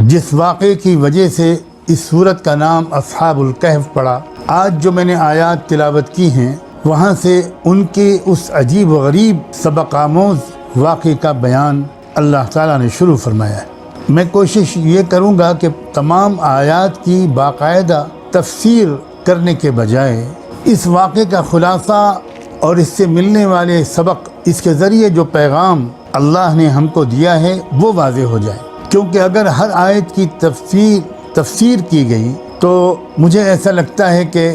جس واقعے کی وجہ سے اس سورت کا نام اصحاب الکہف پڑا، آج جو میں نے آیات تلاوت کی ہیں وہاں سے ان کے اس عجیب و غریب سبق آموز واقعے کا بیان اللہ تعالیٰ نے شروع فرمایا ہے۔ میں کوشش یہ کروں گا کہ تمام آیات کی باقاعدہ تفسیر کرنے کے بجائے اس واقعے کا خلاصہ اور اس سے ملنے والے سبق، اس کے ذریعے جو پیغام اللہ نے ہم کو دیا ہے وہ واضح ہو جائے، کیونکہ اگر ہر آیت کی تفسیر کی گئی تو مجھے ایسا لگتا ہے کہ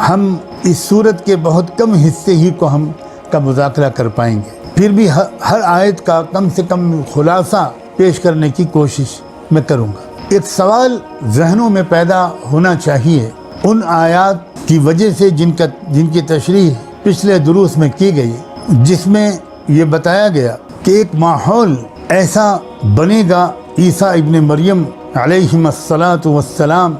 ہم اس سورت کے بہت کم حصے ہی کو ہم کا مذاکرہ کر پائیں گے۔ پھر بھی ہر آیت کا کم سے کم خلاصہ پیش کرنے کی کوشش میں کروں گا۔ ایک سوال ذہنوں میں پیدا ہونا چاہیے ان آیات کی وجہ سے جن کی تشریح پچھلے دروس میں کی گئی، جس میں یہ بتایا گیا کہ ایک ماحول ایسا بنے گا عیسیٰ ابن مریم علیہ السلام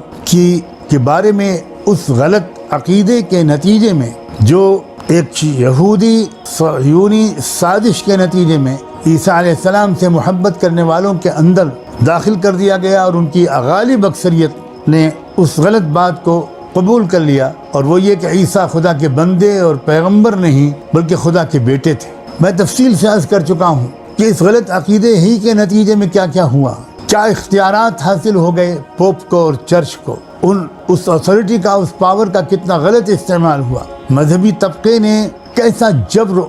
کے بارے میں، اس غلط عقیدے کے نتیجے میں جو ایک یہودی صہیونی سازش کے نتیجے میں عیسیٰ علیہ السلام سے محبت کرنے والوں کے اندر داخل کر دیا گیا، اور ان کی غالب اکثریت نے اس غلط بات کو قبول کر لیا، اور وہ یہ کہ عیسیٰ خدا کے بندے اور پیغمبر نہیں بلکہ خدا کے بیٹے تھے۔ میں تفصیل سے عرض کر چکا ہوں کہ اس غلط عقیدے ہی کے نتیجے میں کیا کیا ہوا، کیا اختیارات حاصل ہو گئے پوپ کو اور چرچ کو، اس اتھارٹی کا، اس پاور کا کتنا غلط استعمال ہوا، مذہبی طبقے نے کیسا جبر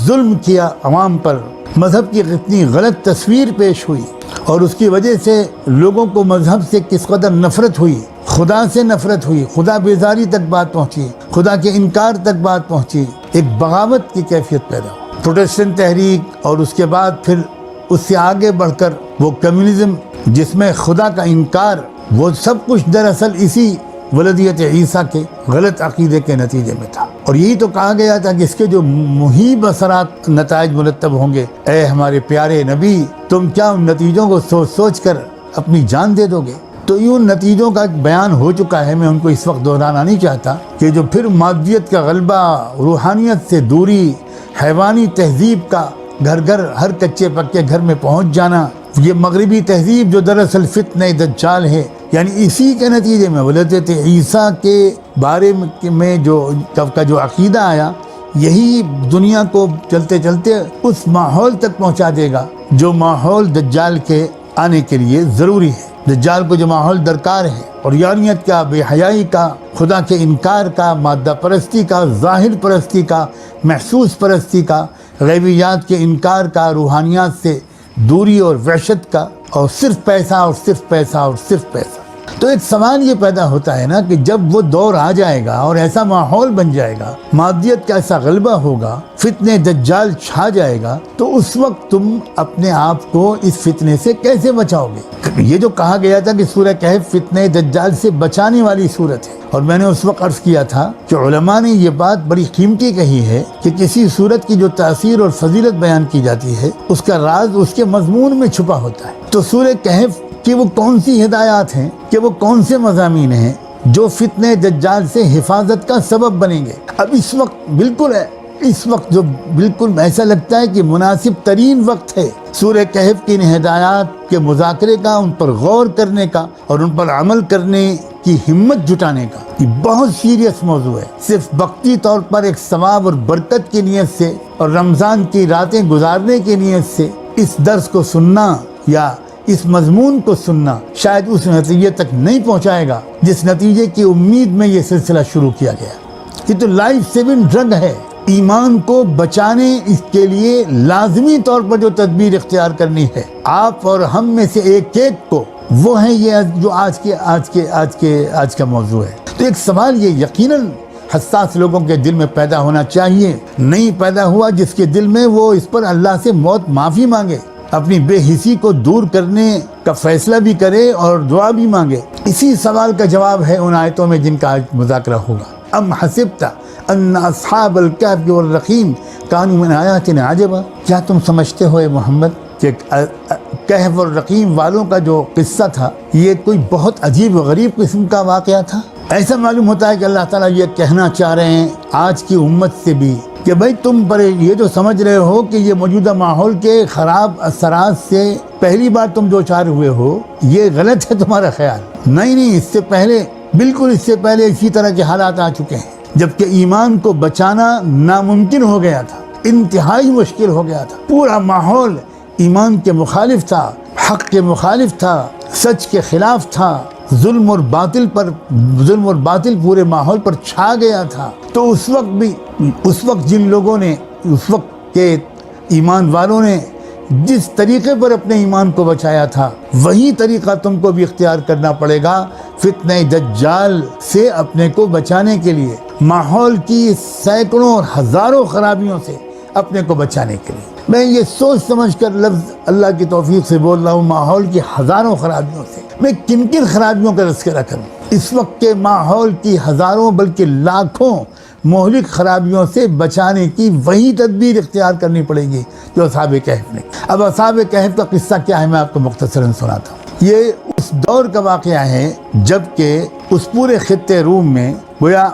ظلم کیا عوام پر، مذہب کی کتنی غلط تصویر پیش ہوئی، اور اس کی وجہ سے لوگوں کو مذہب سے کس قدر نفرت ہوئی، خدا سے نفرت ہوئی، خدا بیزاری تک بات پہنچی، خدا کے انکار تک بات پہنچی، ایک بغاوت کی کیفیت پیدا ہوئی۔ پروٹسٹنٹ تحریک، اور اس کے بعد پھر اس سے آگے بڑھ کر وہ کمیونزم جس میں خدا کا انکار، وہ سب کچھ دراصل اسی ولدیت عیسیٰ کے غلط عقیدے کے نتیجے میں تھا۔ اور یہی تو کہا گیا تھا کہ اس کے جو محیب اثرات نتائج مرتب ہوں گے، اے ہمارے پیارے نبی تم کیا ان نتیجوں کو سوچ سوچ کر اپنی جان دے دو گے؟ تو یہ ان نتیجوں کا ایک بیان ہو چکا ہے، میں ان کو اس وقت دہرانا نہیں چاہتا، کہ جو پھر مادیت کا غلبہ، روحانیت سے دوری، حیوانی تہذیب کا گھر گھر ہر کچے پکے گھر میں پہنچ جانا، یہ مغربی تہذیب جو دراصل فتنہ دجال ہے، یعنی اسی کے نتیجے میں ولادت عیسیٰ کے بارے میں جو عقیدہ آیا، یہی دنیا کو چلتے چلتے اس ماحول تک پہنچا دے گا جو ماحول دجال کے آنے کے لیے ضروری ہے۔ دجال کو جو ماحول درکار ہے، اور یانیت کا، بے حیائی کا، خدا کے انکار کا، مادہ پرستی کا، ظاہر پرستی کا، محسوس پرستی کا، غیبیات کے انکار کا، روحانیات سے دوری اور وحشت کا، اور صرف پیسہ اور صرف پیسہ اور صرف پیسہ۔ تو ایک سوال یہ پیدا ہوتا ہے نا کہ جب وہ دور آ جائے گا اور ایسا ماحول بن جائے گا، مادیت کا ایسا غلبہ ہوگا، فتنہ دجال چھا جائے گا، تو اس وقت تم اپنے آپ کو اس فتنے سے کیسے بچاؤ گے؟ یہ جو کہا گیا تھا کہ سورہ کہف فتنہ دجال سے بچانے والی سورت ہے، اور میں نے اس وقت عرض کیا تھا کہ علماء نے یہ بات بڑی قیمتی کہی ہے کہ کسی سورت کی جو تاثیر اور فضیلت بیان کی جاتی ہے، اس کا راز اس کے مضمون میں چھپا ہوتا ہے۔ تو سورہ کہف کہ وہ کون سی ہدایات ہیں، کہ وہ کون سے مضامین ہیں جو فتنہ دجال سے حفاظت کا سبب بنیں گے۔ اب اس وقت جو بالکل ایسا لگتا ہے کہ مناسب ترین وقت ہے سورہ کہف کی ان ہدایات کے مذاکرے کا، ان پر غور کرنے کا، اور ان پر عمل کرنے کی ہمت جٹانے کا۔ یہ بہت سیریس موضوع ہے، صرف وقتی طور پر ایک ثواب اور برکت کی نیت سے اور رمضان کی راتیں گزارنے کی نیت سے اس درس کو سننا یا اس مضمون کو سننا شاید اس نتیجے تک نہیں پہنچائے گا جس نتیجے کی امید میں یہ سلسلہ شروع کیا گیا۔ یہ تو لائف سیونگ ڈرگ ہے۔ ایمان کو بچانے اس کے لیے لازمی طور پر جو تدبیر اختیار کرنی ہے آپ اور ہم میں سے ایک ایک کو، وہ ہے یہ جو آج کا موضوع ہے۔ تو ایک سوال یہ یقیناً حساس لوگوں کے دل میں پیدا ہونا چاہیے، نہیں پیدا ہوا جس کے دل میں وہ اس پر اللہ سے موت معافی مانگے، اپنی بے حسی کو دور کرنے کا فیصلہ بھی کرے اور دعا بھی مانگے۔ اسی سوال کا جواب ہے ان آیتوں میں جن کا آج مذاکرہ ہوگا۔ ام حسبت ان اصحاب الکہف والرقیم کانوا من آیاتنا عجبا، کیا تم سمجھتے ہو اے محمد کہ کہف اور رقیم والوں کا جو قصہ تھا یہ کوئی بہت عجیب و غریب قسم کا واقعہ تھا؟ ایسا معلوم ہوتا ہے کہ اللہ تعالیٰ یہ کہنا چاہ رہے ہیں آج کی امت سے بھی کہ بھائی تم پر یہ جو سمجھ رہے ہو کہ یہ موجودہ ماحول کے خراب اثرات سے پہلی بار تم دو چار ہوئے ہو، یہ غلط ہے تمہارا خیال۔ نہیں، اس سے پہلے، بالکل اس سے پہلے اسی طرح کے حالات آ چکے ہیں، جبکہ ایمان کو بچانا ناممکن ہو گیا تھا، انتہائی مشکل ہو گیا تھا۔ پورا ماحول ایمان کے مخالف تھا، حق کے مخالف تھا، سچ کے خلاف تھا، ظلم اور باطل پورے ماحول پر چھا گیا تھا۔ تو اس وقت جن لوگوں نے، اس وقت کے ایمان والوں نے جس طریقے پر اپنے ایمان کو بچایا تھا، وہی طریقہ تم کو بھی اختیار کرنا پڑے گا فتنہ دجال سے اپنے کو بچانے کے لیے، ماحول کی سینکڑوں اور ہزاروں خرابیوں سے اپنے کو بچانے کے لیے۔ میں یہ سوچ سمجھ کر لفظ اللہ کی توفیق سے بول رہا ہوں، ماحول کی ہزاروں خرابیوں سے۔ میں کن خرابیوں کا تذکرہ کروں؟ اس وقت کے ماحول کی ہزاروں بلکہ لاکھوں مہلک خرابیوں سے بچانے کی وہی تدبیر اختیار کرنی پڑے گی جو اصحاب کہف نے۔ اب اصحاب کہف کا قصہ کیا ہے، میں آپ کو مختصراً سناتا ہوں۔ یہ اس دور کا واقعہ ہے جب کہ اس پورے خطے روم میں گویا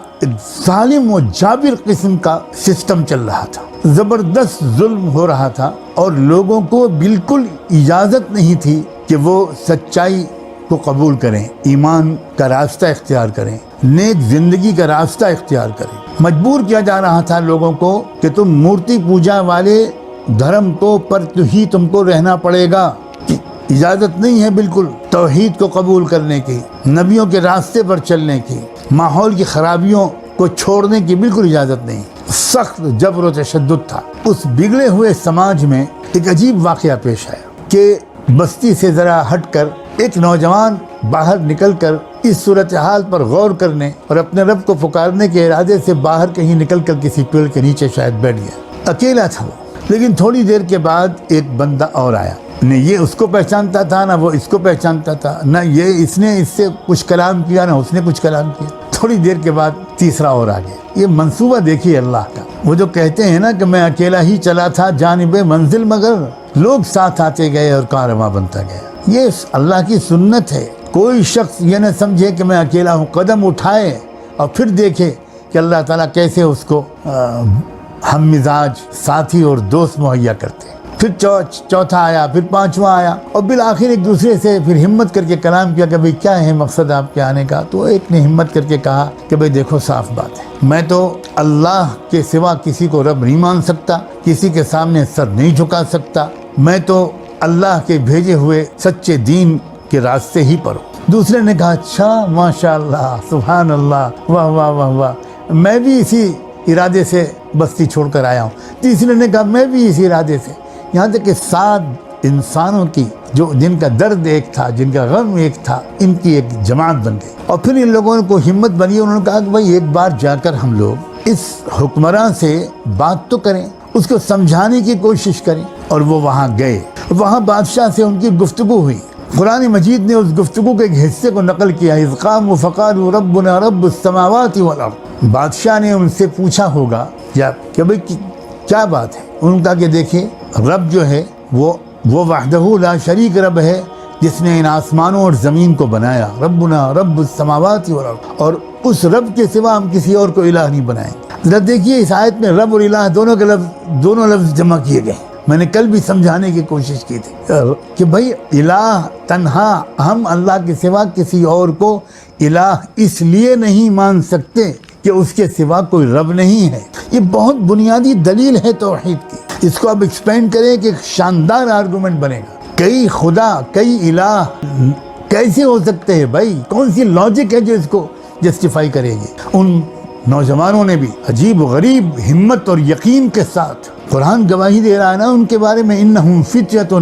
ظالم و جابر قسم کا سسٹم چل رہا تھا، زبردست ظلم ہو رہا تھا، اور لوگوں کو بالکل اجازت نہیں تھی کہ وہ سچائی کو قبول کریں، ایمان کا راستہ اختیار کریں، نیک زندگی کا راستہ اختیار کریں۔ مجبور کیا جا رہا تھا لوگوں کو کہ تم مورتی پوجا والے دھرم کو پر ہی تم کو رہنا پڑے گا، اجازت نہیں ہے بالکل توحید کو قبول کرنے کی، نبیوں کے راستے پر چلنے کی، ماحول کی خرابیوں کو چھوڑنے کی بالکل اجازت نہیں۔ سخت جبر و تشدد تھا۔ اس بگڑے ہوئے سماج میں ایک عجیب واقعہ پیش آیا کہ بستی سے ذرا ہٹ کر ایک نوجوان باہر نکل کر اس صورتحال پر غور کرنے اور اپنے رب کو پکارنے کے ارادے سے باہر کہیں نکل کر کسی پیڑ کے نیچے شاید بیٹھ گیا۔ اکیلا تھا وہ، لیکن تھوڑی دیر کے بعد ایک بندہ اور آیا۔ نہ یہ اس کو پہچانتا تھا، نہ وہ اس کو پہچانتا تھا، نہ اس نے اس سے کچھ کلام کیا، نہ اس نے کچھ کلام کیا۔ تھوڑی دیر کے بعد تیسرا اور آ گیا۔ یہ منصوبہ دیکھیے اللہ کا، وہ جو کہتے ہیں نا کہ میں اکیلا ہی چلا تھا جانب منزل، مگر لوگ ساتھ آتے گئے اور کارواں بنتا گیا۔ یہ اللہ کی سنت ہے۔ کوئی شخص یہ نہ سمجھے کہ میں اکیلا ہوں، قدم اٹھائے اور پھر دیکھے کہ اللہ تعالیٰ کیسے اس کو ہم مزاج ساتھی اور دوست مہیا کرتے ہیں۔ پھر چوتھا آیا، پھر پانچواں آیا، اور بالآخر ایک دوسرے سے پھر ہمت کر کے کلام کیا کہ بھئی کیا ہے مقصد آپ کے آنے کا؟ تو ایک نے ہمت کر کے کہا کہ بھئی دیکھو صاف بات ہے، میں تو اللہ کے سوا کسی کو رب نہیں مان سکتا، کسی کے سامنے سر نہیں جھکا سکتا، میں تو اللہ کے بھیجے ہوئے سچے دین کے راستے ہی پر ہوں۔ دوسرے نے کہا اچھا ماشاء اللہ، سبحان اللہ، واہ واہ واہ واہ، میں بھی اسی ارادے سے بستی چھوڑ کر آیا ہوں۔ تیسرے نے کہا میں بھی اسی ارادے سے، یہاں تک کہ 7 انسانوں کی جن کا درد ایک تھا، جن کا غم ایک تھا، ان کی ایک جماعت بن گئی۔ اور پھر ان لوگوں کو ہمت بنی، انہوں نے کہا کہ بھائی ایک بار جا کر ہم لوگ اس حکمراں سے بات تو کریں، اس کو سمجھانے کی کوشش کریں۔ اور وہ وہاں گئے، وہاں بادشاہ سے ان کی گفتگو ہوئی۔ قرآن مجید نے اس گفتگو کے ایک حصے کو نقل کیا، اذ قاموا فقالوا ربنا رب السماوات والارض۔ بادشاہ نے ان سے پوچھا ہوگا کہ بھئی کیا بات ہے؟ انہوں نے کہا کہ دیکھیں رب جو ہے وہ وحدہ لا شریک رب ہے، جس نے ان آسمانوں اور زمین کو بنایا، ربنا رب السماوات والارض، اور اس رب کے سوا ہم کسی اور کو الہ نہیں بنائیں گے۔ ذرا دیکھیے اس آیت میں رب اور الہ دونوں لفظ جمع کیے گئے۔ میں نے کل بھی سمجھانے کی کوشش کی تھی کہ بھائی الہ تنہا، ہم اللہ کے سوا کسی اور کو الہ اس لیے نہیں مان سکتے کہ اس کے سوا کوئی رب نہیں ہے۔ یہ بہت بنیادی دلیل ہے توحید کی۔ اس کو اب ایکسپینڈ کریں کہ ایک شاندار آرگومنٹ بنے گا۔ کئی خدا، کئی الہ کیسے ہو سکتے ہیں بھائی؟ کون سی لاجک ہے جو اس کو جسٹیفائی کرے گی؟ ان نوجوانوں نے بھی عجیب و غریب ہمت اور یقین کے ساتھ، قرآن گواہی دے رہا ہے نا ان کے بارے میں، انہم فتیۃ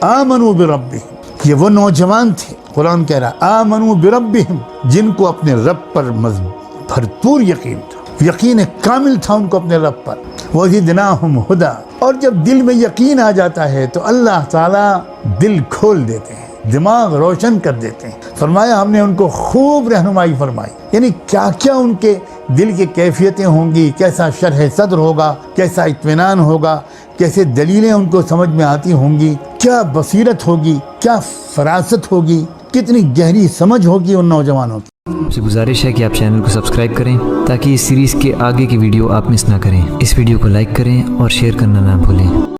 آمنوا بربہم، یہ وہ نوجوان تھے، قرآن کہہ رہا آمنوا بربہم، جن کو اپنے رب پر بھرپور یقین تھا، یقین کامل تھا ان کو اپنے رب پر، وزدناہم ہدی۔ اور جب دل میں یقین آ جاتا ہے تو اللہ تعالیٰ دل کھول دیتے ہیں، دماغ روشن کر دیتے ہیں۔ فرمایا ہم نے ان کو خوب رہنمائی فرمائی، یعنی کیا کیا ان کے دل کی کیفیتیں ہوں گی، کیسا شرح صدر ہوگا، کیسا اطمینان ہوگا، کیسے دلیلیں ان کو سمجھ میں آتی ہوں گی، کیا بصیرت ہوگی، کیا فراست ہوگی، کتنی گہری سمجھ ہوگی ان نوجوانوں کی۔ آپ سے گزارش ہے کہ آپ چینل کو سبسکرائب کریں تاکہ اس سیریز کے آگے کی ویڈیو آپ مس نہ کریں۔ اس ویڈیو کو لائک کریں اور شیئر کرنا نہ بھولیں۔